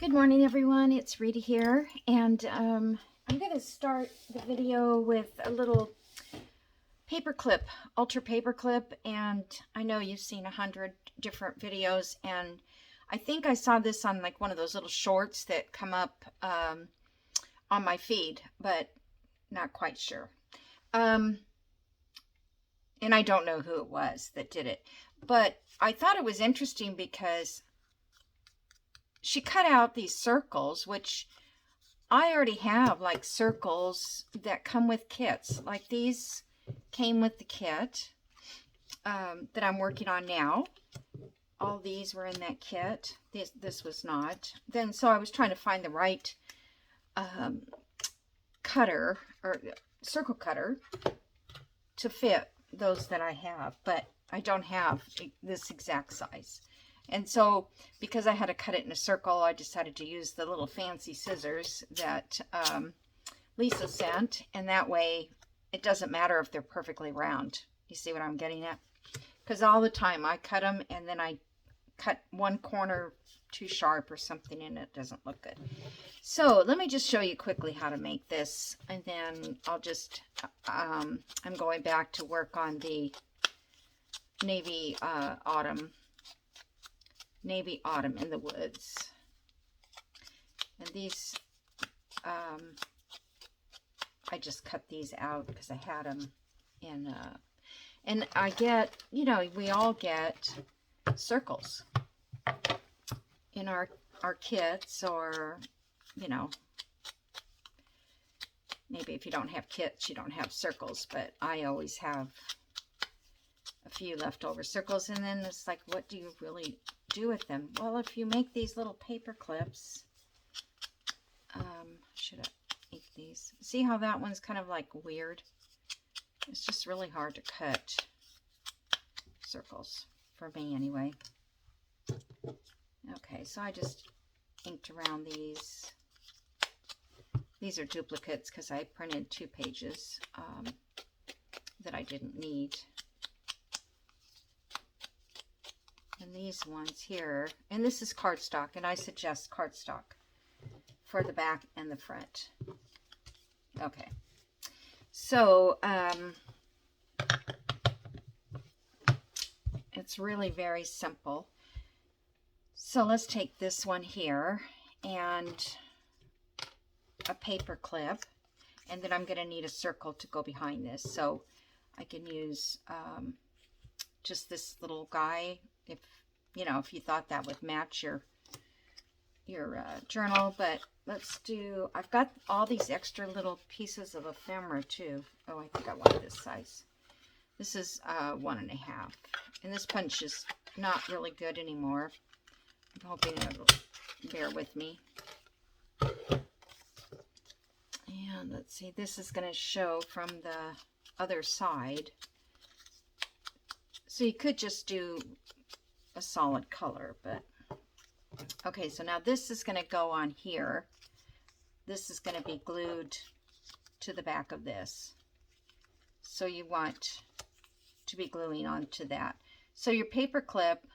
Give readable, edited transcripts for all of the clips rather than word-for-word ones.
Good morning, everyone. It's Rita here, and I'm going to start the video with a little paperclip, ultra paperclip, and I know you've seen 100 different videos, and I think I saw this on like one of those little shorts that come up on my feed, but not quite sure. And I don't know who it was that did it, but I thought it was interesting because she cut out these circles, which I already have like circles that come with kits. Like these came with the kit that I'm working on now. All these were in that kit. This was not. Then so I was trying to find the right cutter or circle cutter to fit those that I have, but I don't have this exact size. And so, because I had to cut it in a circle, I decided to use the little fancy scissors that Lisa sent, and that way it doesn't matter if they're perfectly round. You see what I'm getting at? Because all the time I cut them, and then I cut one corner too sharp or something, and it doesn't look good. So let me just show you quickly how to make this, and then I'll just, I'm going back to work on the Navy Autumn in the Woods. And these, I just cut these out because I had them in, and I get, you know, we all get circles in our kits, or, you know, maybe if you don't have kits, you don't have circles, but I always have a few leftover circles. And then it's like, what do you really do with them? Well, if you make these little paper clips, should I make these? See how that one's kind of like weird? It's just really hard to cut circles, for me anyway. Okay, so I just inked around these. These are duplicates because I printed 2 pages that I didn't need. And these ones here, and this is cardstock, and I suggest cardstock for the back and the front. Okay, so it's really very simple. So let's take this one here and a paper clip, and then I'm going to need a circle to go behind this. So I can use just this little guy, if you know, if you thought that would match your journal. But let's do, I've got all these extra little pieces of ephemera too. Oh, I think I want this size. This is 1.5, and this punch is not really good anymore. I'm hoping it'll bear with me. And let's see, this is going to show from the other side. So you could just do a solid color, but okay, so now this is going to go on here. This is going to be glued to the back of this. So you want to be gluing onto that. So your paper clip,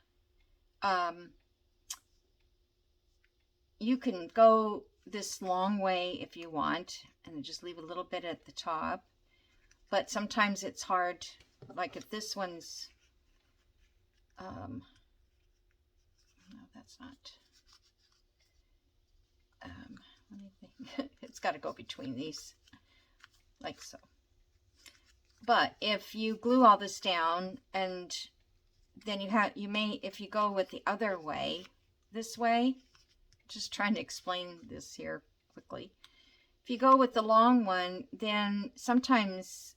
you can go this long way if you want, and just leave a little bit at the top. But sometimes it's hard, like if this one's, no, that's not, let me think. It's got to go between these, like so. But if you glue all this down, and then you may, if you go with the other way, this way, just trying to explain this here quickly. If you go with the long one, then sometimes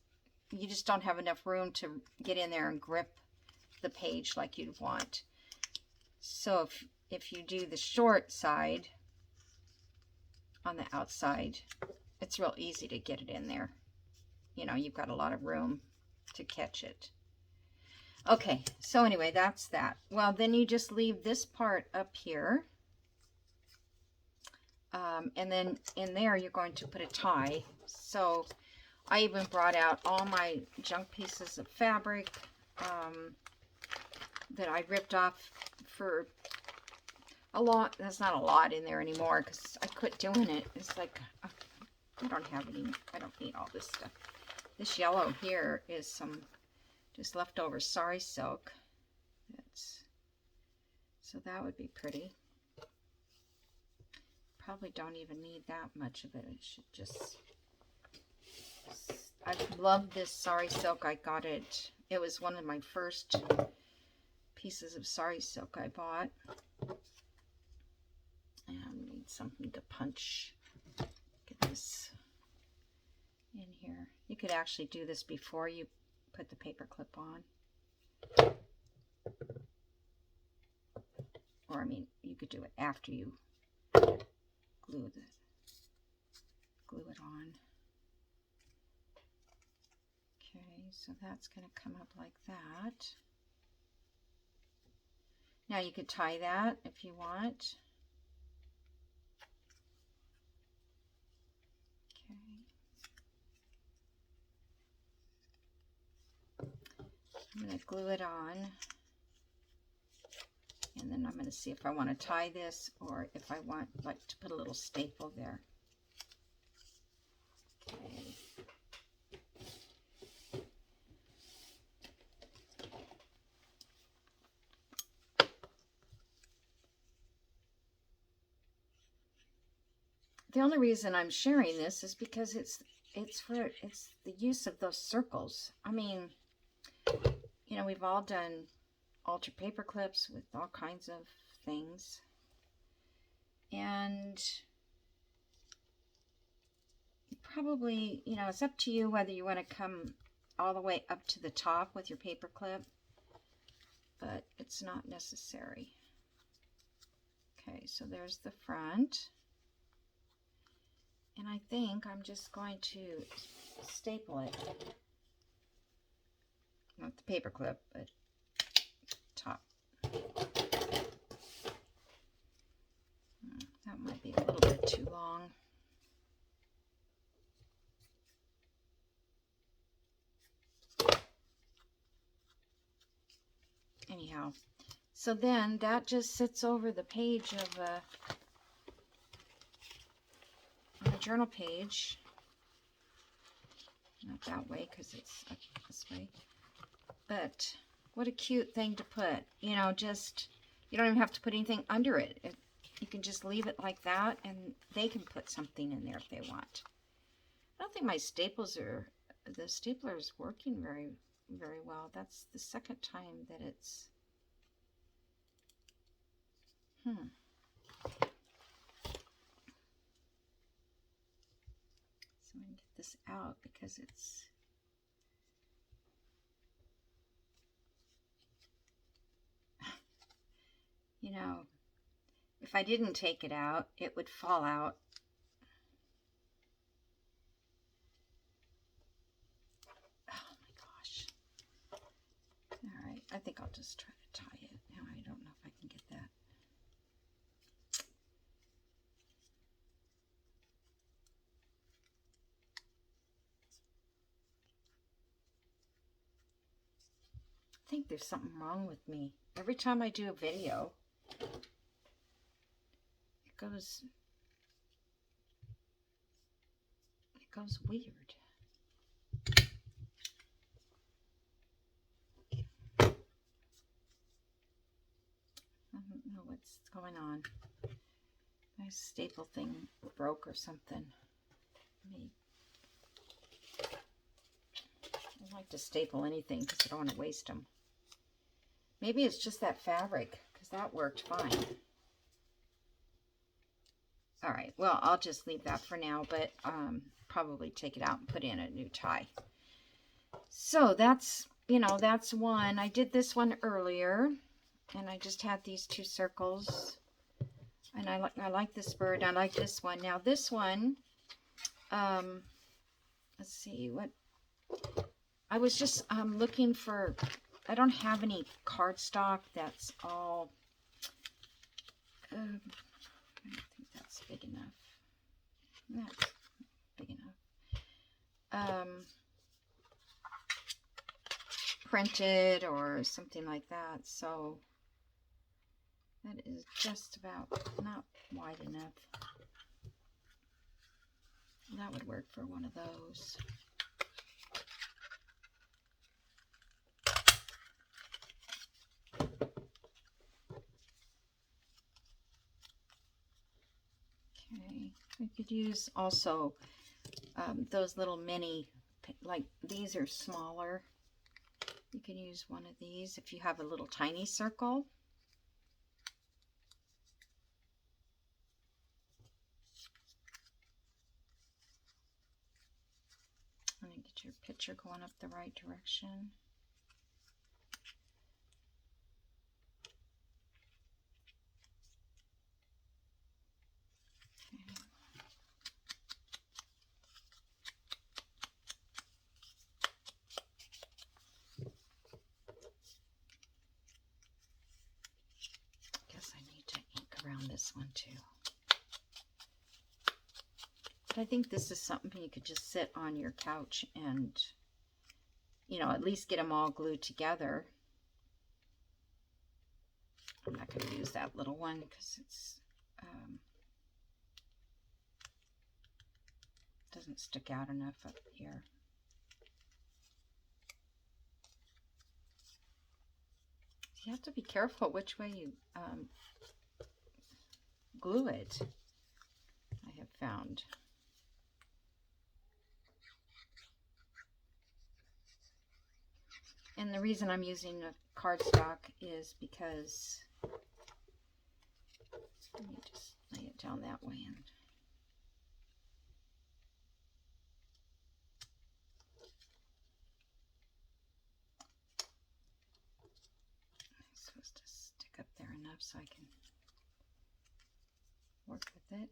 you just don't have enough room to get in there and grip the page like you'd want. So if you do the short side on the outside, it's real easy to get it in there. You know, you've got a lot of room to catch it. Okay, so anyway, that's that. Well, then you just leave this part up here. And then in there, you're going to put a tie. So I even brought out all my junk pieces of fabric that I ripped off for a lot. That's not a lot in there anymore because I quit doing it. It's like, I don't have any, I don't need all this stuff. This yellow here is some just leftover sari silk. So that would be pretty. Probably don't even need that much of it. It should just, I love this sari silk. I got it. It was one of my first pieces of sari silk I bought. And I need something to punch. Get this in here. You could actually do this before you put the paper clip on. Or, I mean, you could do it after you glue it on. Okay, so that's going to come up like that. Now you could tie that if you want. Okay. I'm going to glue it on. And then I'm going to see if I want to tie this or if I want like to put a little staple there. Okay. The only reason I'm sharing this is because it's the use of those circles. I mean, you know, we've all done altar paper clips with all kinds of things, and probably, you know, it's up to you whether you want to come all the way up to the top with your paper clip, but it's not necessary. Okay, so there's the front, and I think I'm just going to staple it, not the paper clip, but top. That might be a little bit too long. Anyhow, so then that just sits over the page of on the journal page. Not that way because it's up this way. But what a cute thing to put. You know, just, you don't even have to put anything under it. You can just leave it like that, and they can put something in there if they want. I don't think my the stapler is working very, very well. That's the second time that it's, So I'm going to get this out because it's, you know, if I didn't take it out, it would fall out. Oh my gosh. All right, I think I'll just try to tie it. Now I don't know if I can get that. I think there's something wrong with me. Every time I do a video, it goes weird. I don't know what's going on. My staple thing broke or something. I don't like to staple anything because I don't want to waste them. Maybe it's just that fabric, because that worked fine. All right, well, I'll just leave that for now, but probably take it out and put in a new tie. So that's, you know, that's one. I did this one earlier, and I just had these two circles. And I like this bird. I like this one. Now this one, let's see, what, I was just looking for, I don't have any cardstock that's all, I don't think that's big enough. That's big enough. Printed or something like that. So That is just about not wide enough. That would work for one of those. Okay, we could use also those little mini, like these are smaller. You can use one of these if you have a little tiny circle. Let me get your picture going up the right direction. Okay. Guess I need to ink around this one too. But I think this is something you could just sit on your couch and, you know, at least get them all glued together. I'm not going to use that little one because it's doesn't stick out enough up here. You have to be careful which way you glue it, I have found. And the reason I'm using a cardstock is because, let me just lay it down that way. And it's supposed to stick up there enough so I can work with it.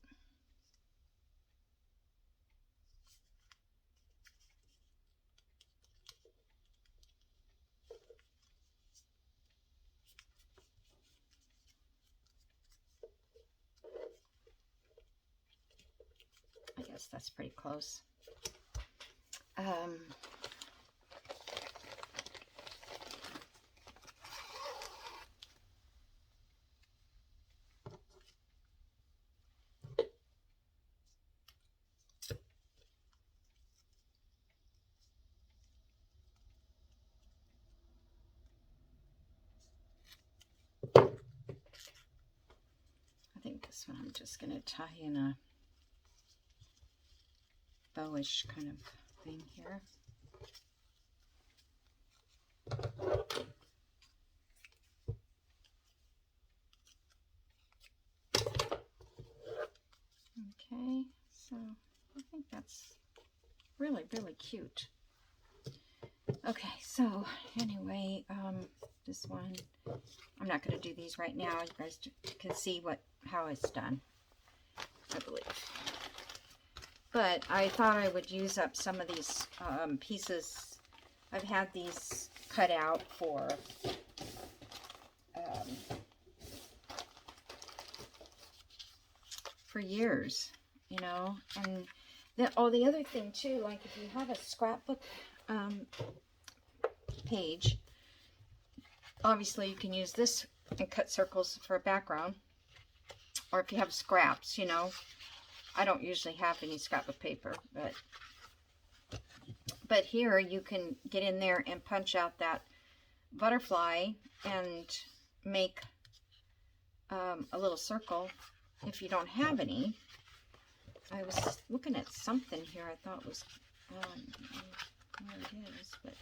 I guess that's pretty close. I think this one I'm just going to tie in a bowish kind of thing here. Okay, so I think that's really, really cute. Okay, so anyway, this one, I'm not going to do these right now. You guys can see how it's done, I believe. But I thought I would use up some of these pieces. I've had these cut out for years, you know. And the other thing too, like if you have a scrapbook page, obviously you can use this and cut circles for a background. Or if you have scraps, you know. I don't usually have any scrapbook paper, but here you can get in there and punch out that butterfly and make a little circle if you don't have any. I was looking at something here I thought was, where it is, but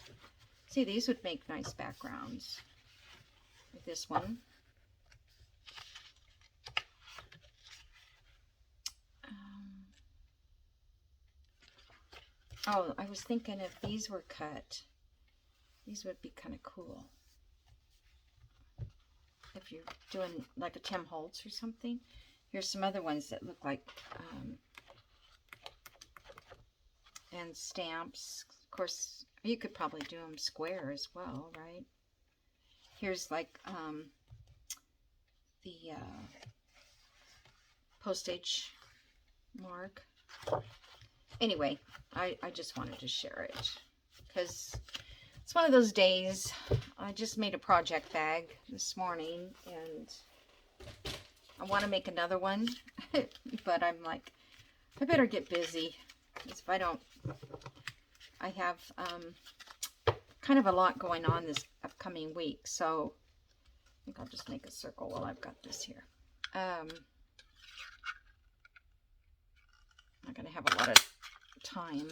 see, these would make nice backgrounds. Like this one. Oh, I was thinking if these were cut, these would be kind of cool. If you're doing like a Tim Holtz or something. Here's some other ones that look like, and stamps. Of course, you could probably do them square as well, right? Here's like the postage mark. Anyway, I just wanted to share it because it's one of those days. I just made a project bag this morning, and I want to make another one, but I'm like, I better get busy. Because if I don't, I have kind of a lot going on this upcoming week. So I think I'll just make a circle while I've got this here. I'm not going to have a lot of time.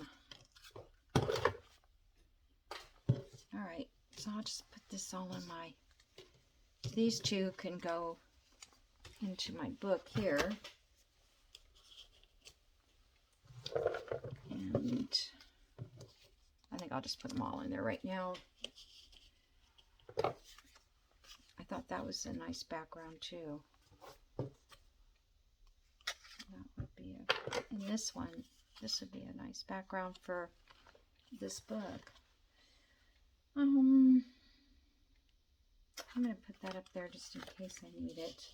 All right, so I'll just put this all in my, these two can go into my book here. And I think I'll just put them all in there right now. I thought that was a nice background too. That would be and this one, this would be a nice background for this book. I'm going to put that up there just in case I need it.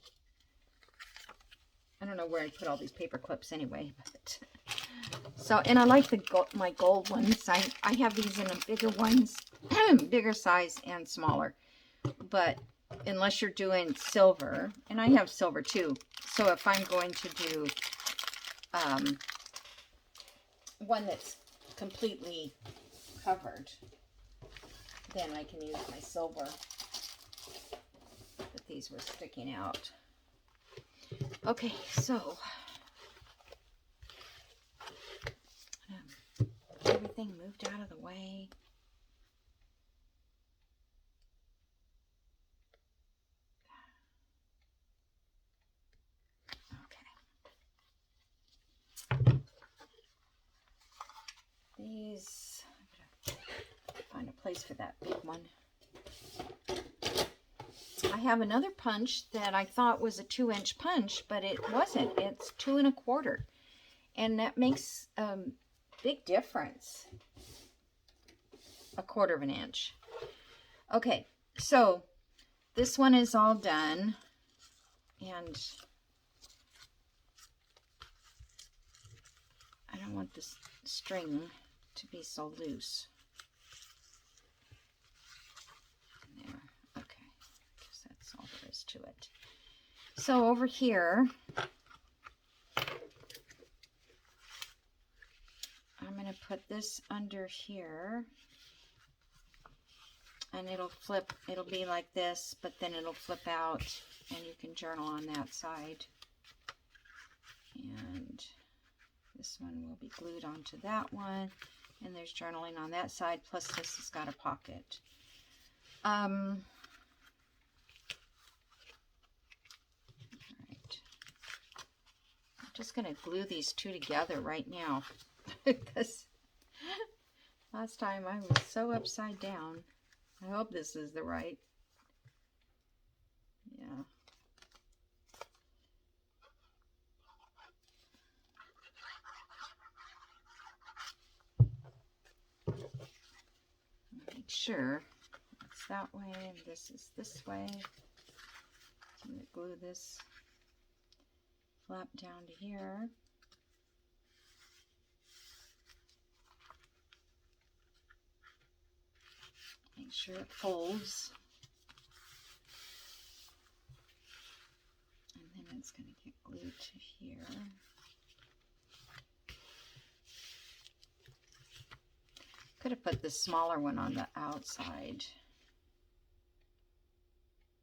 I don't know where I put all these paper clips anyway. But so, and I like the my gold ones. I have these in a bigger ones, bigger size and smaller. But unless you're doing silver, and I have silver too. So if I'm going to do one that's completely covered, then I can use my silver. But these were sticking out. Okay, so everything moved out of the way. Okay. These, I'm gonna find a place for that big one. I have another punch that I thought was a 2-inch punch, but it wasn't. It's 2 1/4. And that makes a big difference. 1/4 inch. Okay, so this one is all done. And I don't want this string to be so loose. There. Okay. I guess that's all there is to it. So over here, I'm going to put this under here. And it'll flip. It'll be like this, but then it'll flip out. And you can journal on that side. And this one will be glued onto that one. And there's journaling on that side. Plus this has got a pocket. Alright. I'm just going to glue these two together right now. Because last time I was so upside down. I hope this is the right. Yeah. Make sure it's that way and this is this way. So I'm going to glue this flap down to here. Make sure it folds. And then it's going to get glued to here. Could have put the smaller one on the outside,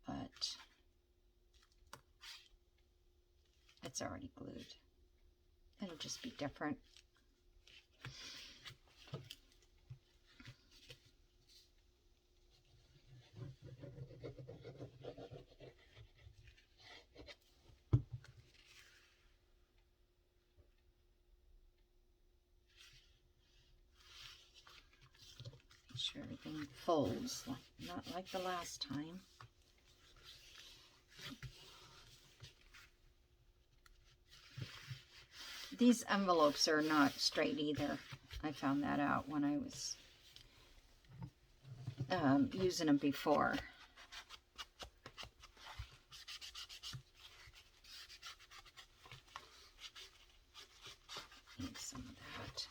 but it's already glued. It'll just be different. Make sure everything folds, not like the last time. These envelopes are not straight either. I found that out when I was using them before. Need some of that.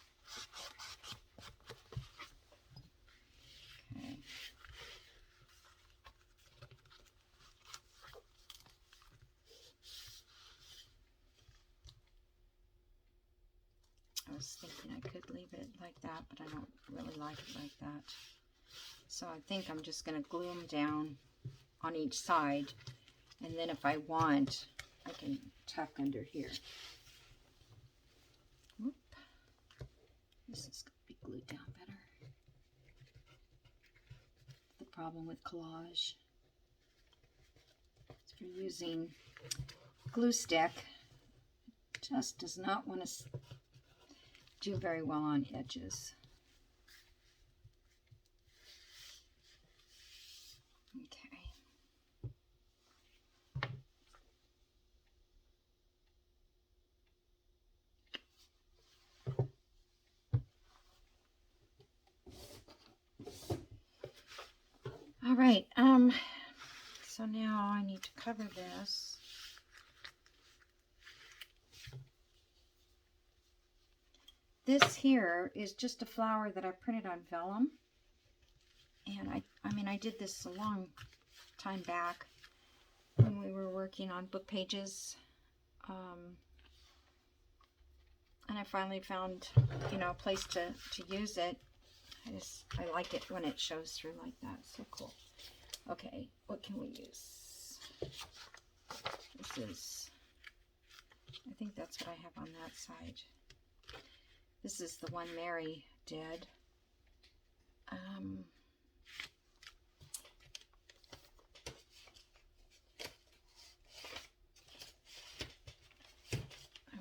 Okay. was thinking I could leave it like that, but I don't really like it like that. So I think I'm just going to glue them down on each side, and then if I want, I can tuck under here. Whoop. This is going to be glued down better. The problem with collage is if you're using glue stick, it just does not want to do very well on edges. Okay. All right, so now I need to cover this. This here is just a flower that I printed on vellum. And I mean, I did this a long time back when we were working on book pages. And I finally found, you know, a place to use it. I like it when it shows through like that. So cool. Okay, what can we use? This is, I think that's what I have on that side. This is the one Mary did. I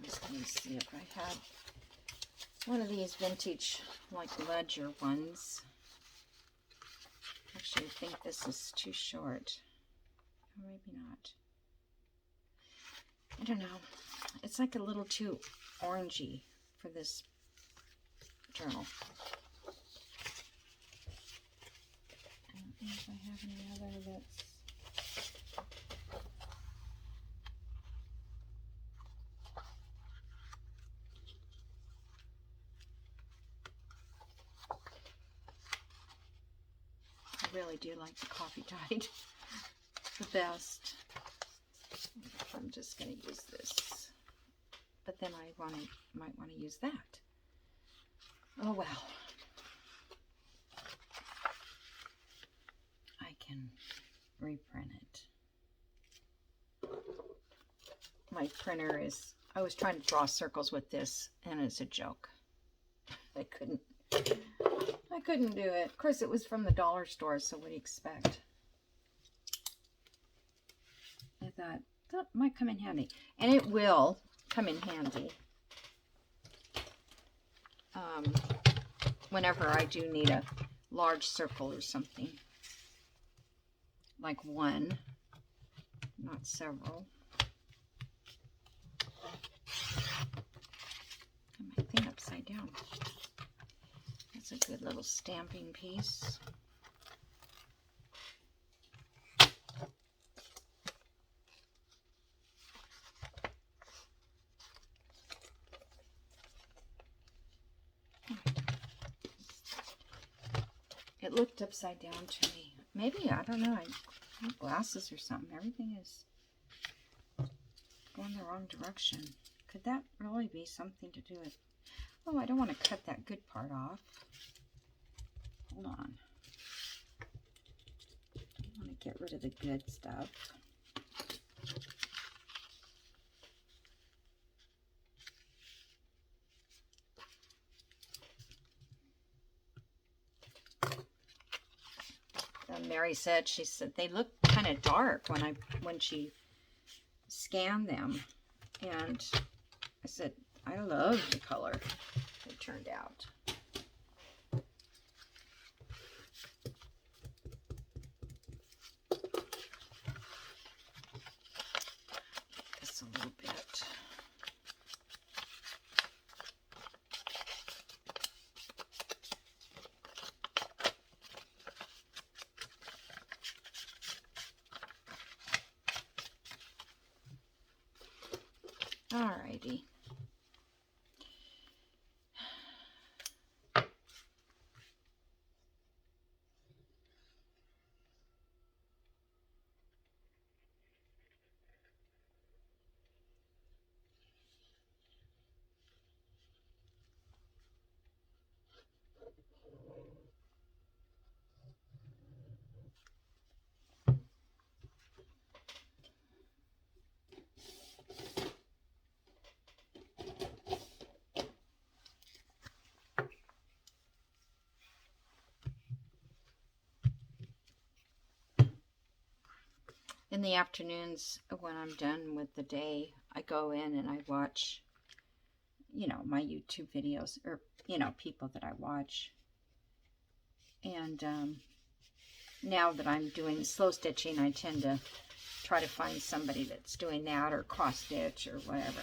was going to see if I had one of these vintage, like ledger ones. Actually, I think this is too short. Or maybe not. I don't know. It's like a little too orangey for this journal. I don't think if I have any other that's... I really do like the coffee dyed the best. I'm just going to use this, but then I might want to use that. Oh well, I can reprint it. My printer is, I was trying to draw circles with this, and it's a joke. I couldn't do it. Of course, it was from the dollar store, so what do you expect? I thought that might come in handy, and it will come in handy whenever I do need a large circle or something, like one, not several. Got my thing upside down. That's a good little stamping piece. It looked upside down to me. Maybe, I don't know, I have glasses or something. Everything is going the wrong direction. Could that really be something to do with... Oh, I don't want to cut that good part off. Hold on. I want to get rid of the good stuff. Mary said, she said they look kind of dark when she scanned them, and I said I love the color it turned out. Just a little bit. Alrighty. in the afternoons when I'm done with the day, I go in and I watch, you know, my YouTube videos, or, you know, people that I watch. And now that I'm doing slow stitching, I tend to try to find somebody that's doing that, or cross stitch or whatever.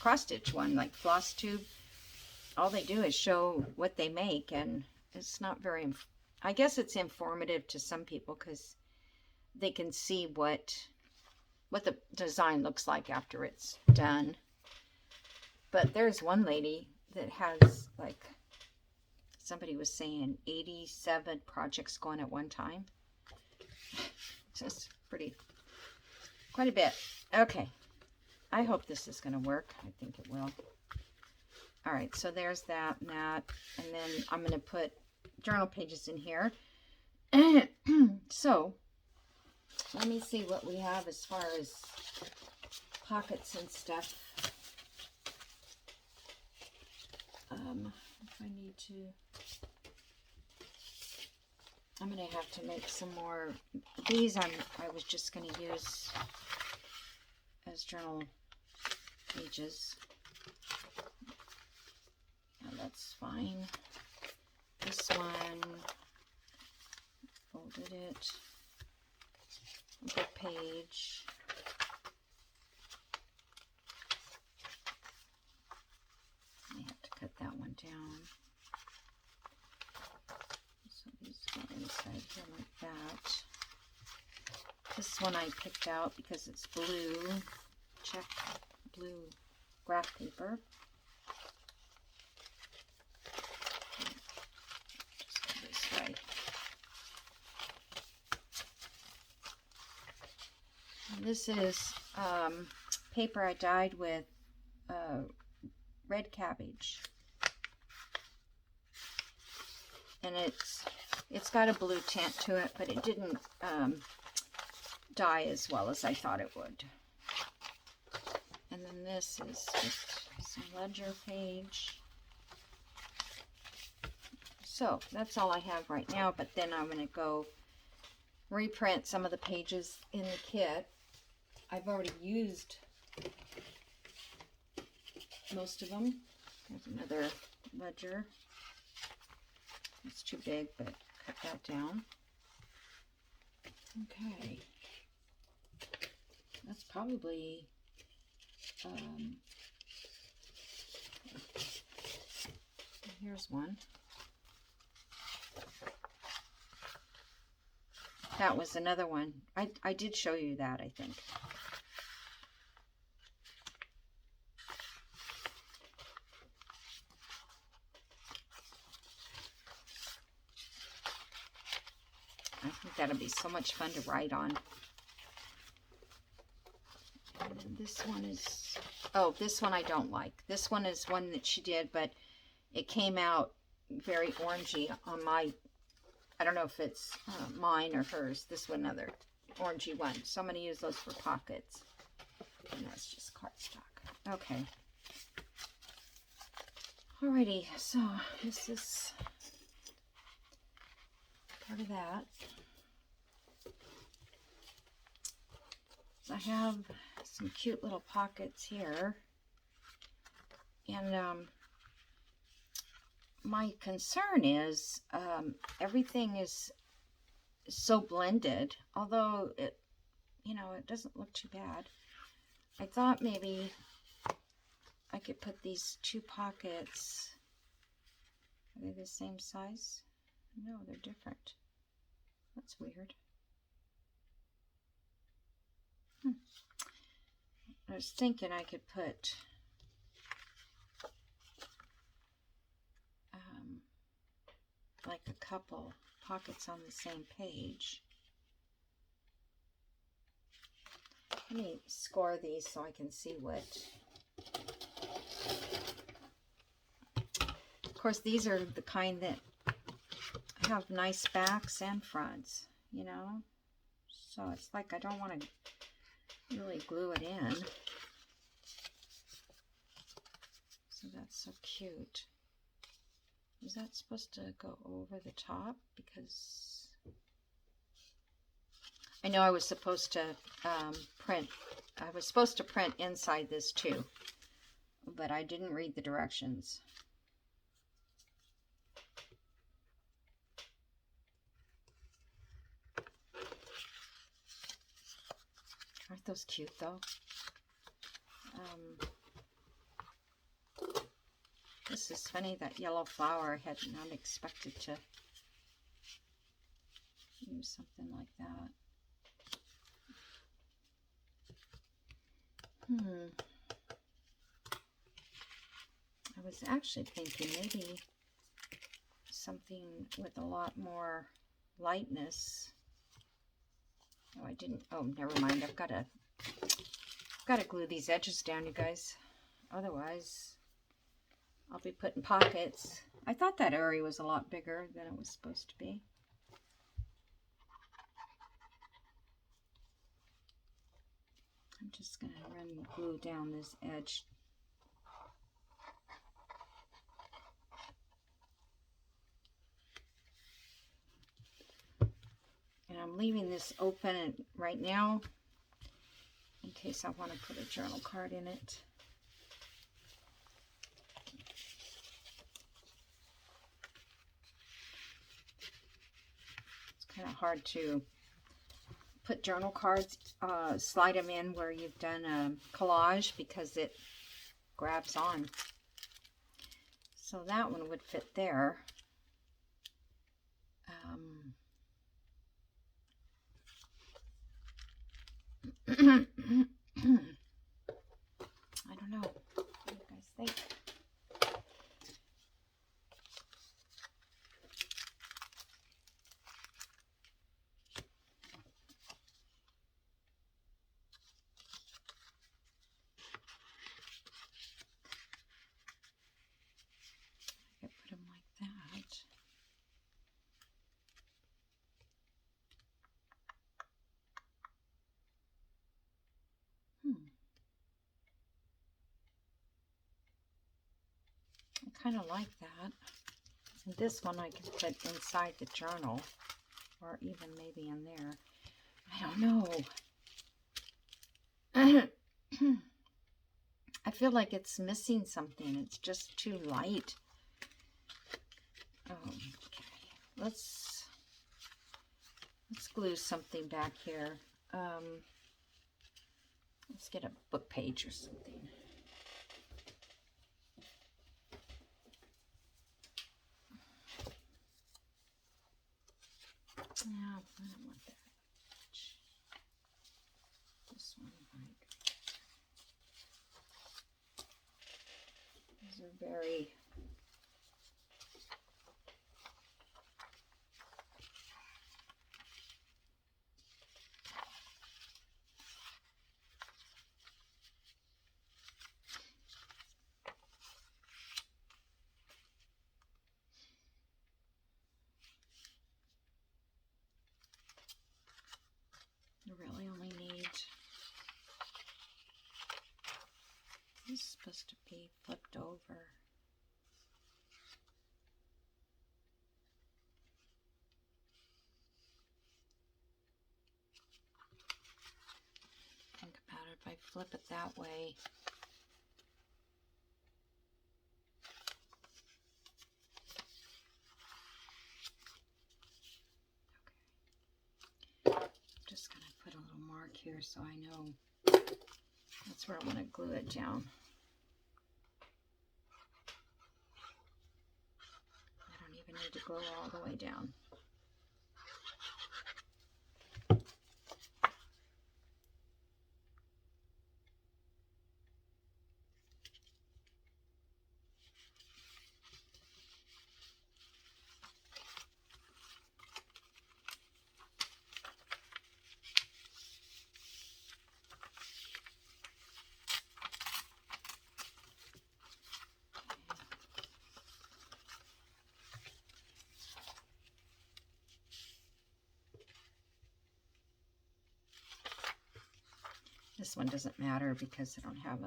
Cross stitch one, like Floss Tube, all they do is show what they make, and it's not very, I guess it's informative to some people because they can see what the design looks like after it's done. But there's one lady that has, like, somebody was saying 87 projects going at one time. Just quite a bit. Okay, I hope this is going to work. I think it will. All right, so there's that and that, and then I'm going to put journal pages in here. So let me see what we have as far as pockets and stuff. If I need to, I'm going to have to make some more. These I was just going to use as journal pages. Yeah, that's fine. This one, folded it, book page. I have to cut that one down. So these go inside here like that. This one I picked out because it's blue, check blue graph paper. Just go this way. And this is paper I dyed with red cabbage, and it's got a blue tint to it, but it didn't dye as well as I thought it would. And then this is just some ledger page. So that's all I have right now, but then I'm going to go reprint some of the pages in the kit. I've already used most of them. There's another ledger. It's too big, but cut that down. Okay. That's probably here's one. That was another one. I did show you that, I think. I think that'll be so much fun to write on. And then this one is, oh, this one I don't like. This one is one that she did, but it came out very orangey on my, I don't know if it's mine or hers. This one, another orangey one. So I'm going to use those for pockets. And that's just cardstock. Okay. Alrighty, so this is part of that. I have some cute little pockets here, and my concern is everything is so blended, although it, you know, it doesn't look too bad. I thought maybe I could put these two pockets. Are they the same size? No, they're different. That's weird. I was thinking I could put like a couple pockets on the same page. Let me score these so I can see what. Of course, these are the kind that have nice backs and fronts, you know? So it's like I don't want to really glue it in. So that's so cute. Is that supposed to go over the top? Because I know I was supposed to print inside this too, but I didn't read the directions. Aren't those cute though? This is funny, that yellow flower. I had not expected to use something like that. I was actually thinking maybe something with a lot more lightness. Oh, I didn't. Oh, never mind. I've got to glue these edges down, you guys. Otherwise, I'll be putting pockets. I thought that area was a lot bigger than it was supposed to be. I'm just going to run glue down this edge. And I'm leaving this open right now in case I want to put a journal card in it. It's kind of hard to put journal cards, slide them in where you've done a collage because it grabs on. So that one would fit there. I don't know. What do you guys think? I could put them like that. I kind of like that. And this one I can put inside the journal, or even maybe in there. I don't know. I feel like it's missing something. It's just too light. Okay, let's glue something back here. Let's get a book page or something. Yeah, I don't want that much. This one, right? These are very really only need, this is supposed to be flipped over. Think about it, if I flip it that way. Okay. I'm just going to put a little mark here so I know that's where I want to glue it down. I don't even need to go all the way down. This one doesn't matter because I don't have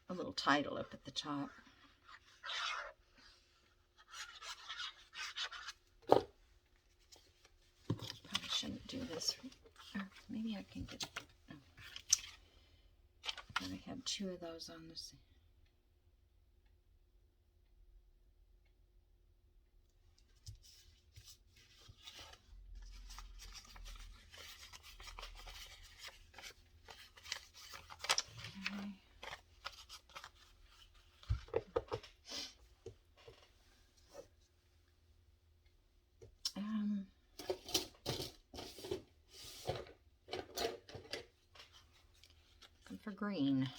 a little title up at the top. can get. Oh. And I had 2 of those on this. For green.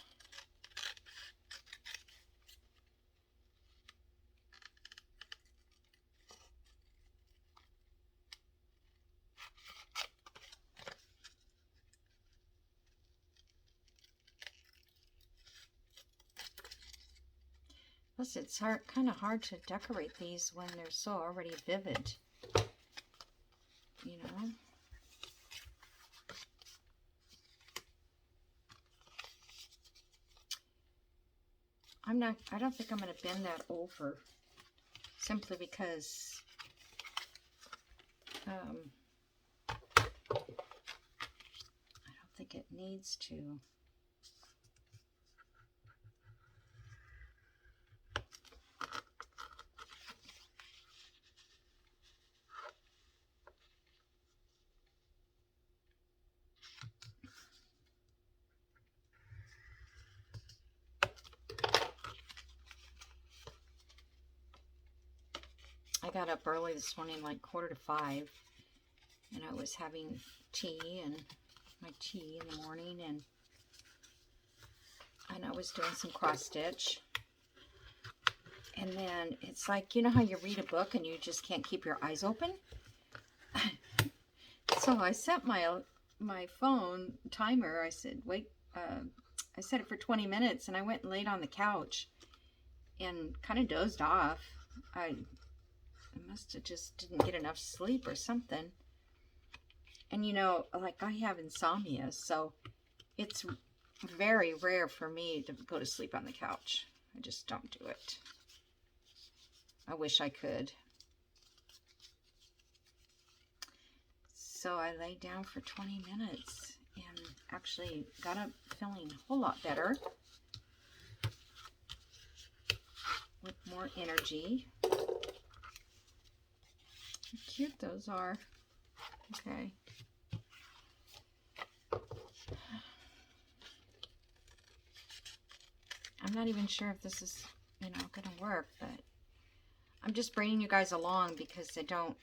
Plus, it's kind of hard to decorate these when they're so already vivid, you know. I don't think I'm going to bend that over, simply because I don't think it needs to. I got up early this morning, like 4:45, and I was having tea and my tea in the morning, and I was doing some cross stitch. And then it's like, you know how you read a book and you just can't keep your eyes open? So I set my phone timer. I said, wait, I set it for 20 minutes, and I went and laid on the couch and kind of dozed off. I must have just didn't get enough sleep or something. And you know, like, I have insomnia, so it's very rare for me to go to sleep on the couch. I just don't do it. I wish I could. So I laid down for 20 minutes and actually got up feeling a whole lot better, with more energy. How cute those are. Okay. I'm not even sure if this is, you know, going to work, but I'm just bringing you guys along because I don't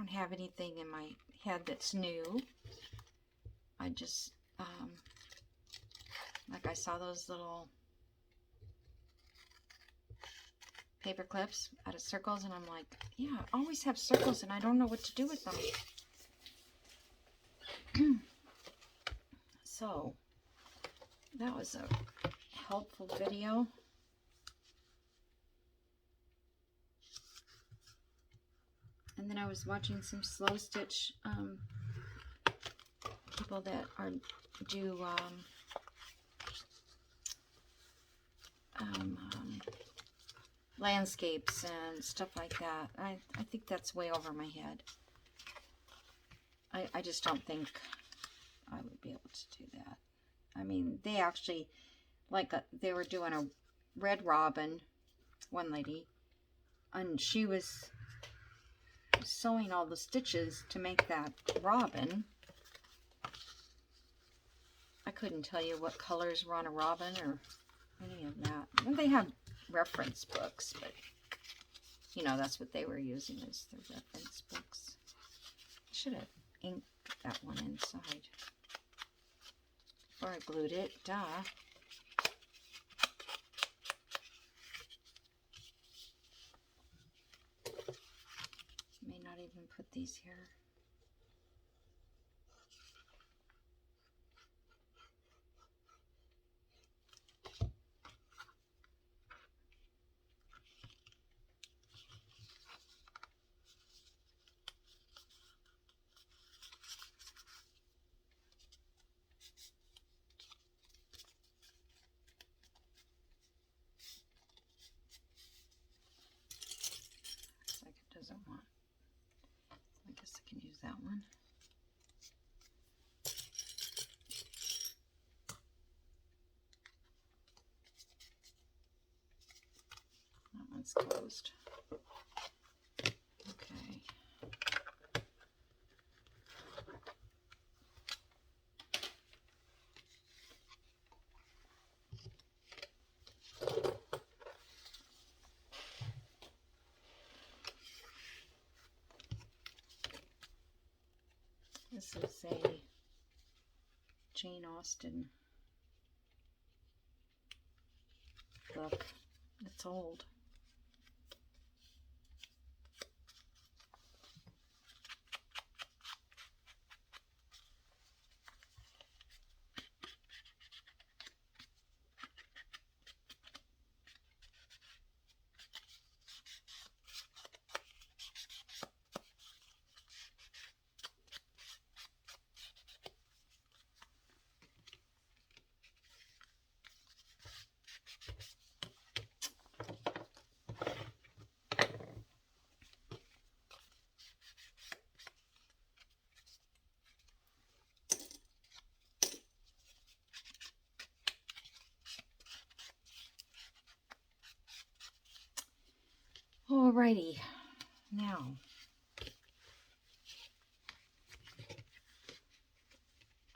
have anything in my head that's new. I just, like, I saw those little paper clips out of circles, and I'm like, yeah, I always have circles and I don't know what to do with them. So that was a helpful video. And then I was watching some slow stitch people that do landscapes and stuff like that. I think that's way over my head. I just don't think I would be able to do that. I mean, they actually, like, they were doing a red robin, one lady, and she was sewing all the stitches to make that robin. I couldn't tell you what colors were on a robin or any of that. And they have reference books, but you know, that's what they were using, is the reference books. I should have inked that one inside before I glued it. Duh. May not even put these here. Looks like it doesn't want. I guess I can closed. Okay. This is a Jane Austen book. It's old. Alrighty, now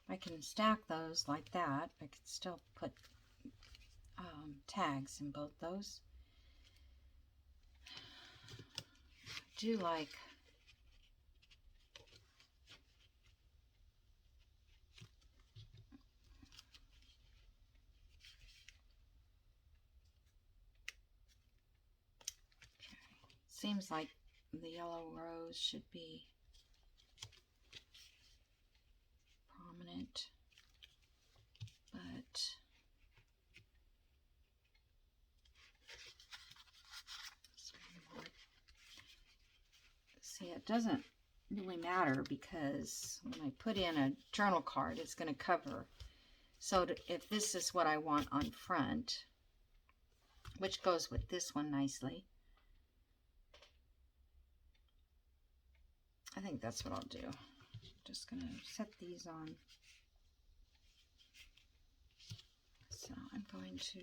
I can stack those like that. I could still put tags in both those. I do like seems like the yellow rose should be prominent, but see, it doesn't really matter because when I put in a journal card, it's going to cover. So if this is what I want on front, which goes with this one nicely, I think that's what I'll do. Just going to set these on. So I'm going to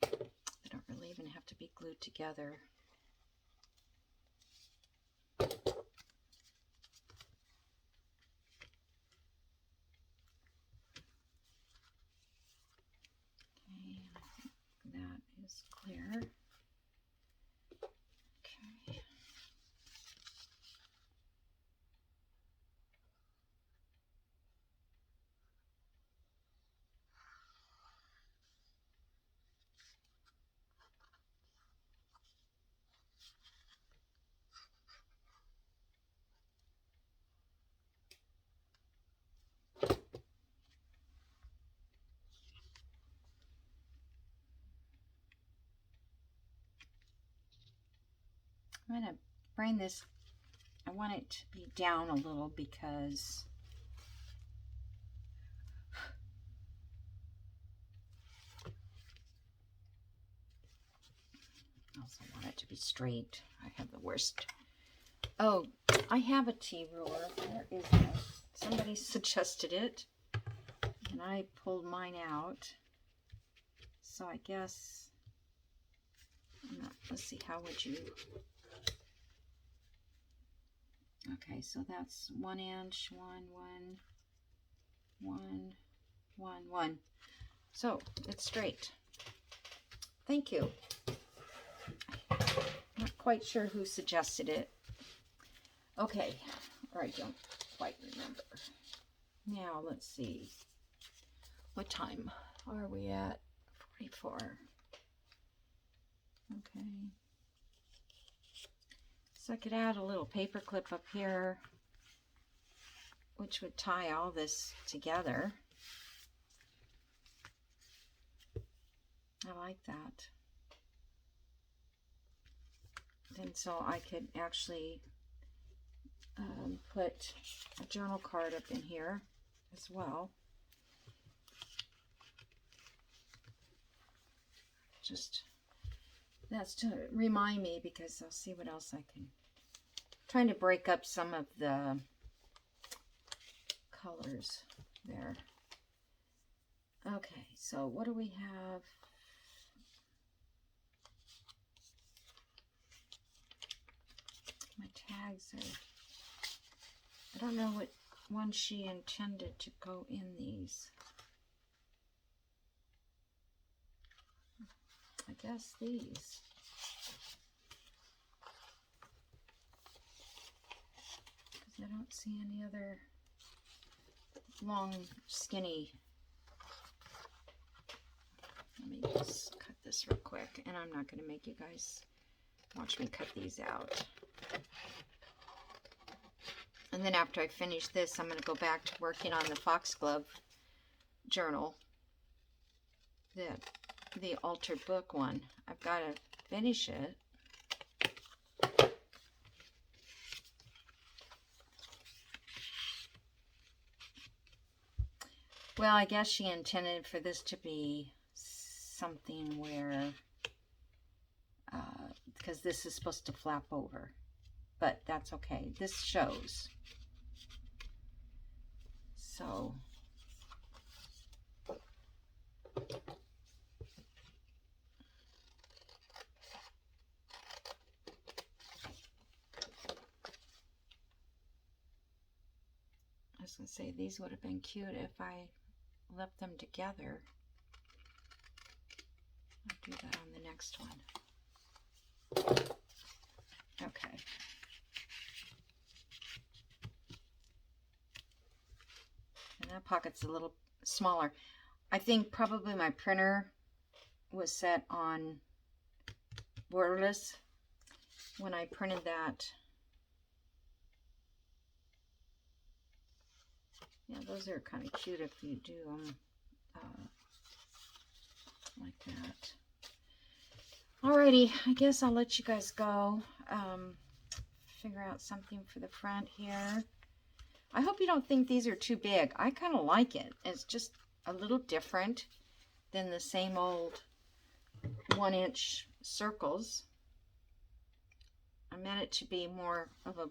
they don't really even have to be glued together. That is clear. Okay. I'm going to bring this, I want it to be down a little because I also want it to be straight. I have the worst. Oh, I have a tea ruler. Where is it? Somebody suggested it, and I pulled mine out. So I guess, let's see, how would you... Okay, so that's 1 inch, 1. So it's straight. Thank you. Not quite sure who suggested it. Okay, or I don't quite remember. Now let's see. What time are we at? 44. Okay. So I could add a little paper clip up here, which would tie all this together. I like that. And so I could actually put a journal card up in here as well. Just, that's to remind me, because I'll see what else I can. Trying to break up some of the colors there. Okay, so what do we have? My tags are, I don't know what one she intended to go in these. I guess these. Because I don't see any other long, skinny. Let me just cut this real quick, and I'm not going to make you guys watch me cut these out. And then after I finish this, I'm going to go back to working on the Foxglove journal, the altered book one. I've got to finish it. Well, I guess she intended for this to be something where, because this is supposed to flap over, but that's okay. This shows. So, I was going to say, these would have been cute if I left them together. I'll do that on the next one. Okay. And that pocket's a little smaller. I think probably my printer was set on borderless when I printed that. Yeah, those are kind of cute if you do them like that. Alrighty, I guess I'll let you guys go. Figure out something for the front here. I hope you don't think these are too big. I kind of like it. It's just a little different than the same old 1-inch circles. I meant it to be more of a,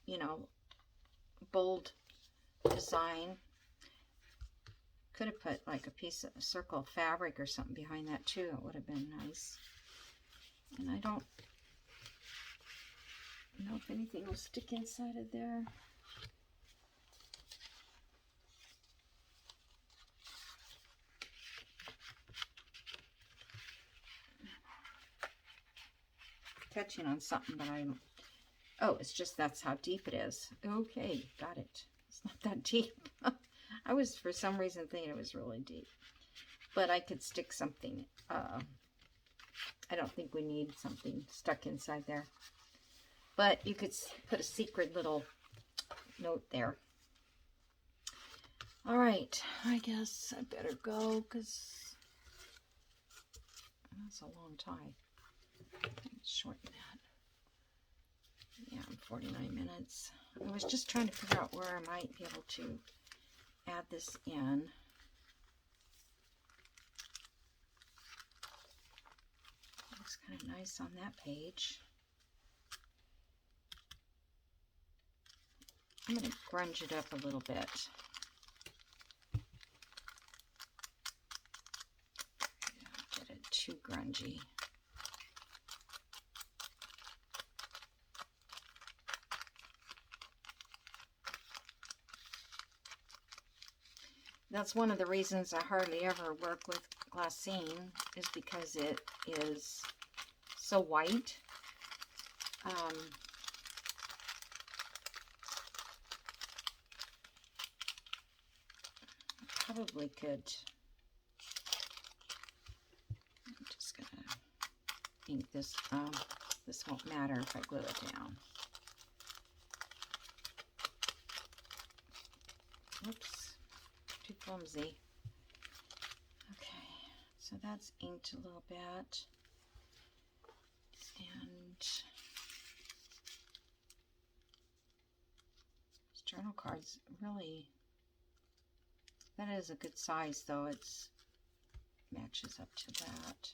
you know, bold design. Could have put like a piece of circle of fabric or something behind that too. It would have been nice. And I don't know if anything will stick inside of there. Touching on something, but I'm, oh, it's just that's how deep it is. Okay, got it. It's not that deep. I was for some reason thinking it was really deep, but I could stick something. I don't think we need something stuck inside there, but you could put a secret little note there. All right, I guess I better go because that's a long tie. Let's shorten that. Yeah, 49 minutes. I was just trying to figure out where I might be able to add this in. Looks kind of nice on that page. I'm going to grunge it up a little bit. Don't get it too grungy. That's one of the reasons I hardly ever work with glassine, is because it is so white. Probably could. I'm just gonna ink this. This won't matter if I glue it down. Oops, too clumsy. Okay, so that's inked a little bit, and this journal card's really. That is a good size, though. It's matches up to that.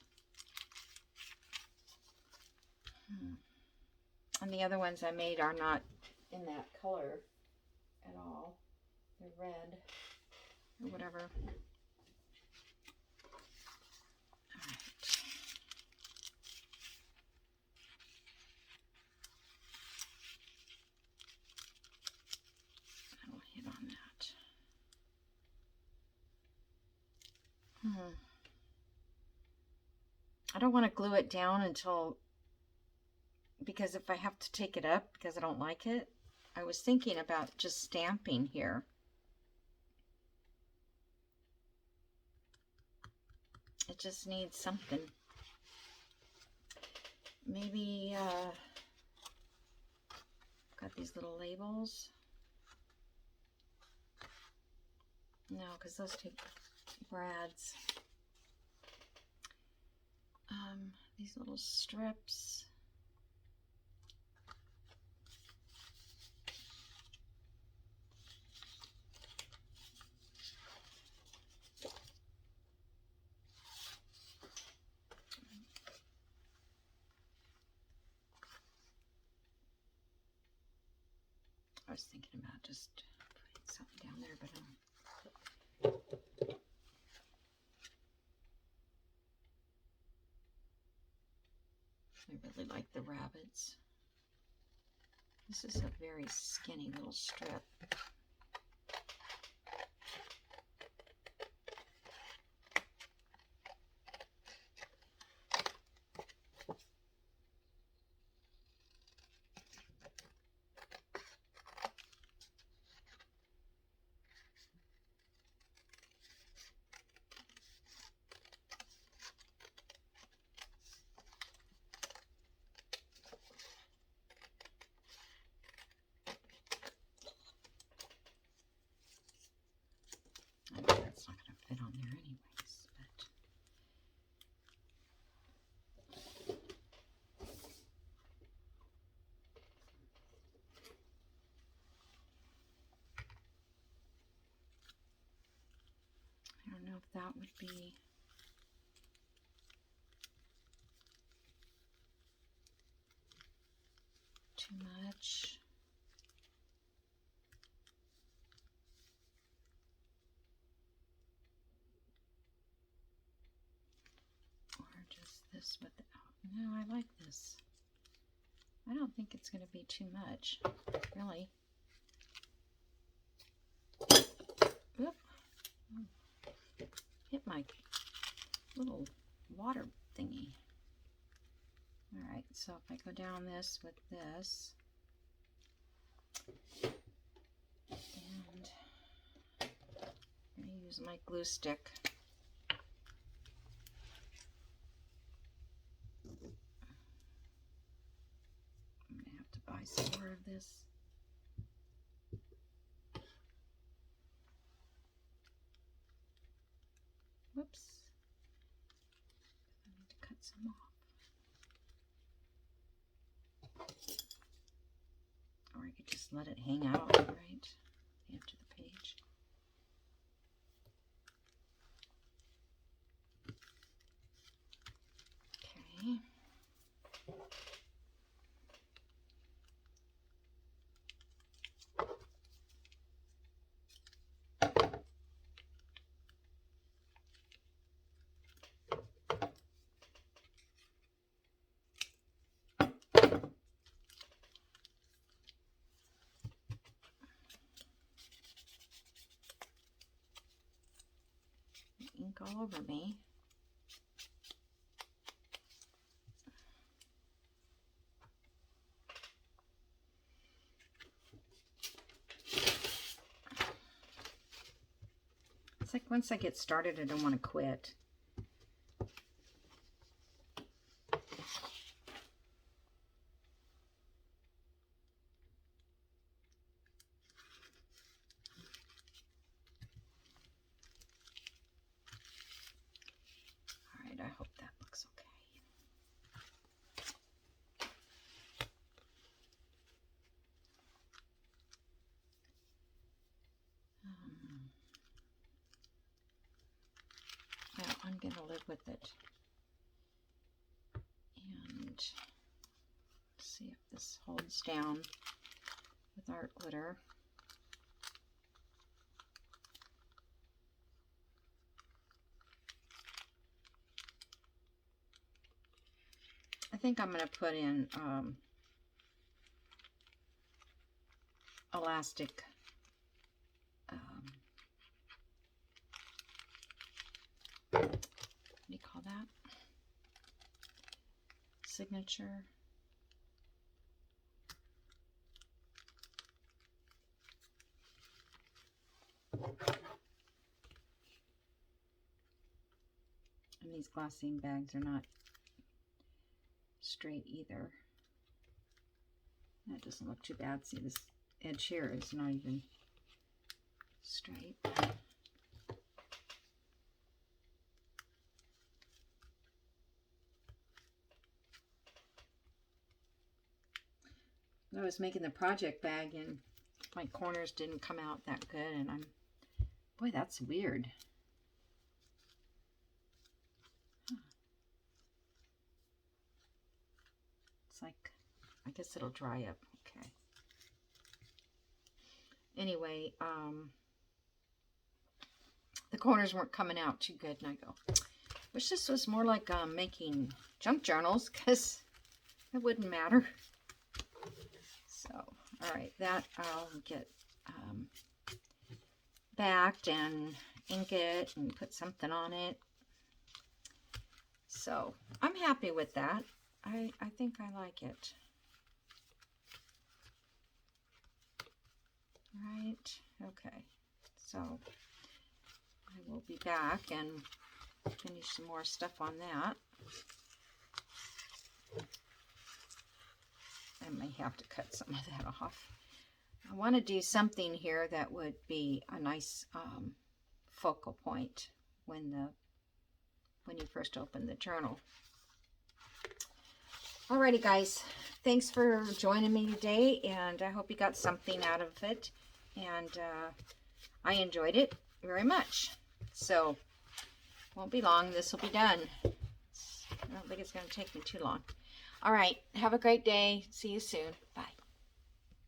And the other ones I made are not in that color at all. They're red or whatever. All right. I'll hit on that. I don't want to glue it down until, because if I have to take it up because I don't like it, I was thinking about just stamping here. It just needs something. Maybe, got these little labels. No, because those take brads. These little strips. I was thinking about just putting something down there, but I really like the rabbits. This is a very skinny little strip. I know that's not going to fit on there anyways, but I don't know if that would be too much. Or just this without. No, I like this. I don't think it's going to be too much, really. Oop. Oh. Hit my little water thingy. Alright, so if I go down this with this, and I'm going to use my glue stick. I'm going to have to buy some more of this. Whoops. I need to cut some off. Or I could just let it hang out right after the page. Okay. Ink all over me. It's like once I get started, I don't want to quit. All right, I hope that looks okay. Well, I'm going to live with it. And see if this holds down with art glitter. think I'm going to put in elastic what do you call that? Signature. And these glassine bags are not straight either. That doesn't look too bad. See, this edge here is not even straight. I was making the project bag and my corners didn't come out that good, and boy, that's weird. Huh. It's like, I guess it'll dry up. Okay. Anyway, the corners weren't coming out too good, and I go, wish this was more like making junk journals, because it wouldn't matter. So, all right, that I'll get backed and ink it and put something on it. So, I'm happy with that. I think I like it. Right, okay. So, I will be back and finish some more stuff on that. I may have to cut some of that off. I want to do something here that would be a nice focal point when you first open the journal. Alrighty, guys, thanks for joining me today, and I hope you got something out of it. And I enjoyed it very much. So won't be long. This will be done. I don't think it's going to take me too long. All right. Have a great day. See you soon. Bye.